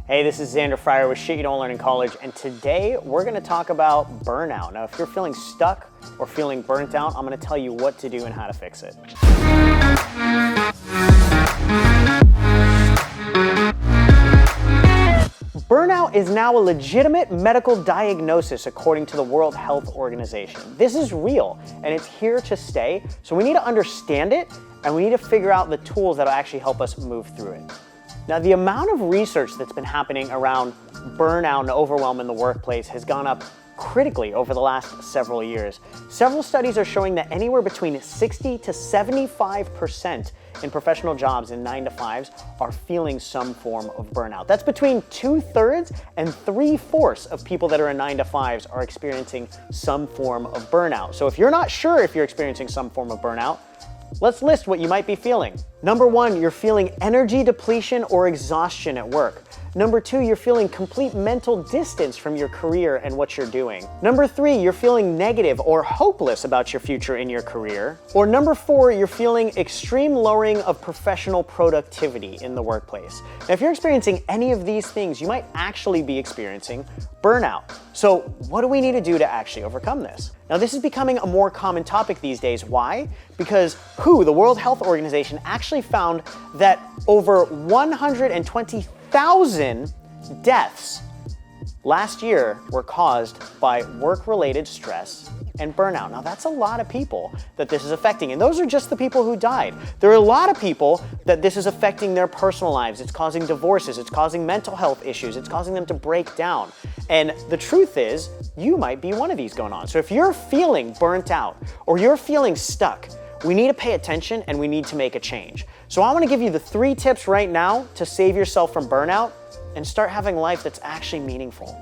Hey, this is Zander Fryer with Shit You Don't Learn in College, and today we're going to talk about burnout. Now, if you're feeling stuck or feeling burnt out, I'm going to tell you what to do and how to fix it. Burnout is now a legitimate medical diagnosis according to the World Health Organization. This is real, and it's here to stay, so we need to understand it, and we need to figure out the tools that will actually help us move through it. Now, the amount of research that's been happening around burnout and overwhelm in the workplace has gone up critically over the last several years. Several studies are showing that anywhere between 60 to 75% in professional jobs in 9-to-5s are feeling some form of burnout. That's between 2/3 and 3/4 of people that are in 9-to-5s are experiencing some form of burnout. So if you're not sure if you're experiencing some form of burnout, let's list what you might be feeling. Number 1, you're feeling energy depletion or exhaustion at work. Number 2, you're feeling complete mental distance from your career and what you're doing. Number 3, you're feeling negative or hopeless about your future in your career. Or number 4, you're feeling extreme lowering of professional productivity in the workplace. Now, if you're experiencing any of these things, you might actually be experiencing burnout. So what do we need to do to actually overcome this? Now, this is becoming a more common topic these days. Why? Because the World Health Organization, actually found that over 120,000 deaths last year were caused by work-related stress and burnout. Now, that's a lot of people that this is affecting, and those are just the people who died. There are a lot of people that this is affecting their personal lives. It's causing divorces, it's causing mental health issues, it's causing them to break down. And the truth is, you might be one of these going on. So if you're feeling burnt out or you're feeling stuck, we need to pay attention and we need to make a change. So I want to give you the 3 tips right now to save yourself from burnout and start having a life that's actually meaningful.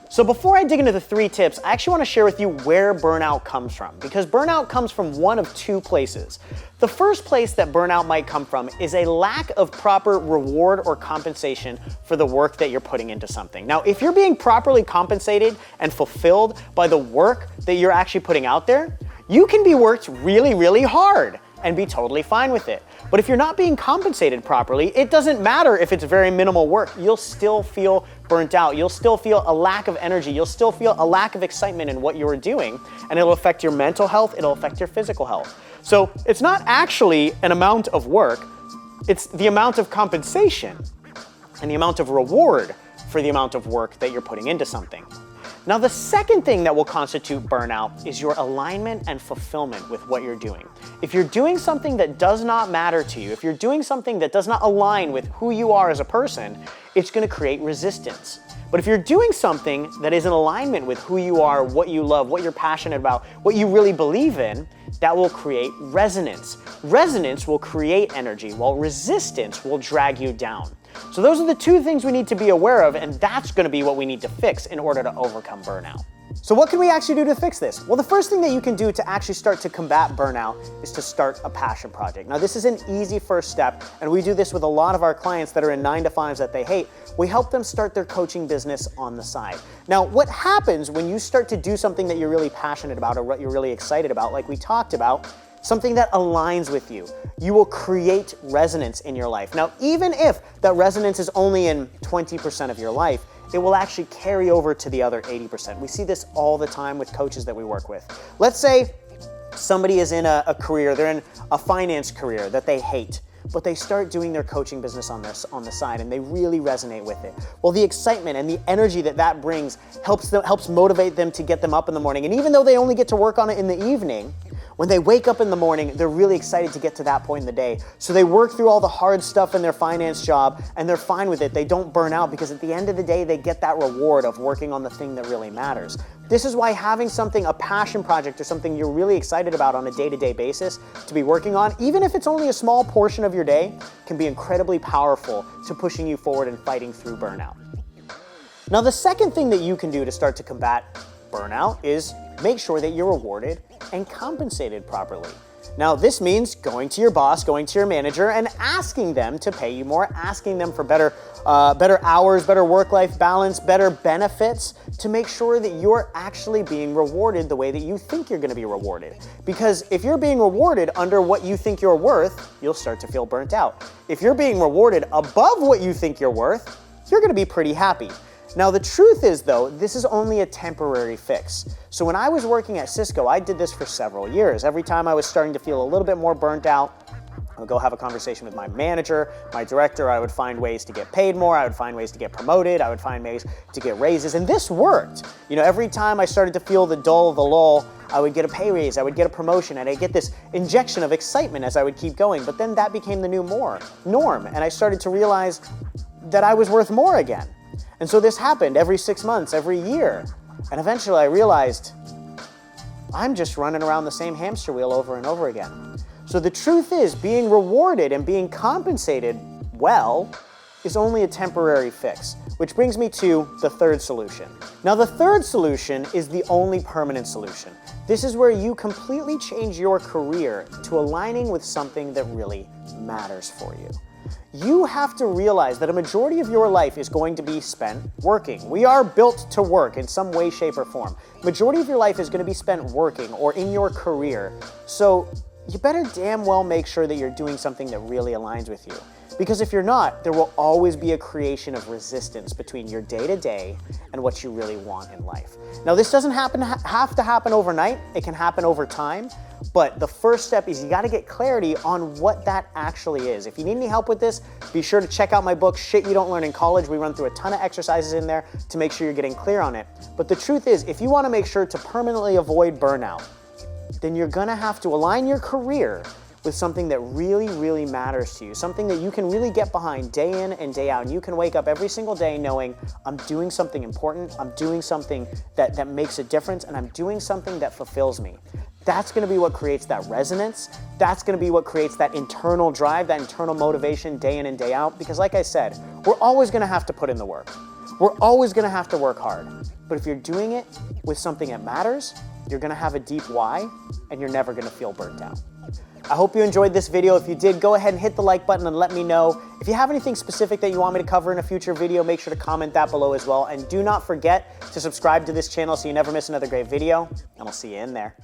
So before I dig into the 3 tips, I actually want to share with you where burnout comes from, because burnout comes from one of 2 places. The first place that burnout might come from is a lack of proper reward or compensation for the work that you're putting into something. Now, if you're being properly compensated and fulfilled by the work that you're actually putting out there, you can be worked really, really hard and be totally fine with it. But if you're not being compensated properly, it doesn't matter if it's very minimal work. You'll still feel burnt out. You'll still feel a lack of energy. You'll still feel a lack of excitement in what you're doing, and it'll affect your mental health. It'll affect your physical health. So it's not actually an amount of work. It's the amount of compensation and the amount of reward for the amount of work that you're putting into something. Now, the second thing that will constitute burnout is your alignment and fulfillment with what you're doing. If you're doing something that does not matter to you, if you're doing something that does not align with who you are as a person, it's going to create resistance. But if you're doing something that is in alignment with who you are, what you love, what you're passionate about, what you really believe in, that will create resonance. Resonance will create energy, while resistance will drag you down. So those are the 2 things we need to be aware of, and that's going to be what we need to fix in order to overcome burnout. So what can we actually do to fix this? Well, the first thing that you can do to actually start to combat burnout is to start a passion project. Now, this is an easy first step, and we do this with a lot of our clients that are in 9-to-5s that they hate. We help them start their coaching business on the side. Now, what happens when you start to do something that you're really passionate about or what you're really excited about, like we talked about, something that aligns with you, you will create resonance in your life. Now, even if that resonance is only in 20% of your life, it will actually carry over to the other 80%. We see this all the time with coaches that we work with. Let's say somebody is in a career, they're in a finance career that they hate, but they start doing their coaching business on the side and they really resonate with it. Well, the excitement and the energy that brings helps motivate them to get them up in the morning. And even though they only get to work on it in the evening, when they wake up in the morning, they're really excited to get to that point in the day. So they work through all the hard stuff in their finance job and they're fine with it. They don't burn out because at the end of the day, they get that reward of working on the thing that really matters. This is why having something, a passion project or something you're really excited about on a day-to-day basis to be working on, even if it's only a small portion of your day, can be incredibly powerful to pushing you forward and fighting through burnout. Now, the second thing that you can do to start to combat burnout is make sure that you're rewarded and compensated properly. Now, this means going to your boss, going to your manager, and asking them to pay you more, asking them for better hours, better work-life balance, better benefits, to make sure that you're actually being rewarded the way that you think you're going to be rewarded. Because if you're being rewarded under what you think you're worth, you'll start to feel burnt out. If you're being rewarded above what you think you're worth, you're gonna be pretty happy. Now, the truth is, though, this is only a temporary fix. So when I was working at Cisco, I did this for several years. Every time I was starting to feel a little bit more burnt out, I would go have a conversation with my manager, my director. I would find ways to get paid more. I would find ways to get promoted. I would find ways to get raises. And this worked. You know, every time I started to feel the dull, the lull, I would get a pay raise, I would get a promotion, and I'd get this injection of excitement as I would keep going. But then that became the new norm. And I started to realize that I was worth more again. And so this happened every 6 months, every year. And eventually I realized I'm just running around the same hamster wheel over and over again. So the truth is, being rewarded and being compensated well is only a temporary fix, which brings me to the third solution. Now, the third solution is the only permanent solution. This is where you completely change your career to aligning with something that really matters for you. You have to realize that a majority of your life is going to be spent working. We are built to work in some way, shape, or form. Majority of your life is going to be spent working or in your career. So you better damn well make sure that you're doing something that really aligns with you. Because if you're not, there will always be a creation of resistance between your day-to-day and what you really want in life. Now, this doesn't have to happen overnight. It can happen over time. But the first step is you got to get clarity on what that actually is. If you need any help with this, be sure to check out my book, Shit You Don't Learn in College. We run through a ton of exercises in there to make sure you're getting clear on it. But the truth is, if you want to make sure to permanently avoid burnout, then you're going to have to align your career with something that really, really matters to you, something that you can really get behind day in and day out. And you can wake up every single day knowing I'm doing something important, I'm doing something that makes a difference, and I'm doing something that fulfills me. That's gonna be what creates that resonance. That's gonna be what creates that internal drive, that internal motivation day in and day out. Because like I said, we're always gonna have to put in the work. We're always gonna have to work hard. But if you're doing it with something that matters, you're gonna have a deep why, and you're never gonna feel burnt out. I hope you enjoyed this video. If you did, go ahead and hit the like button and let me know. If you have anything specific that you want me to cover in a future video, make sure to comment that below as well. And do not forget to subscribe to this channel so you never miss another great video, and I'll see you in there.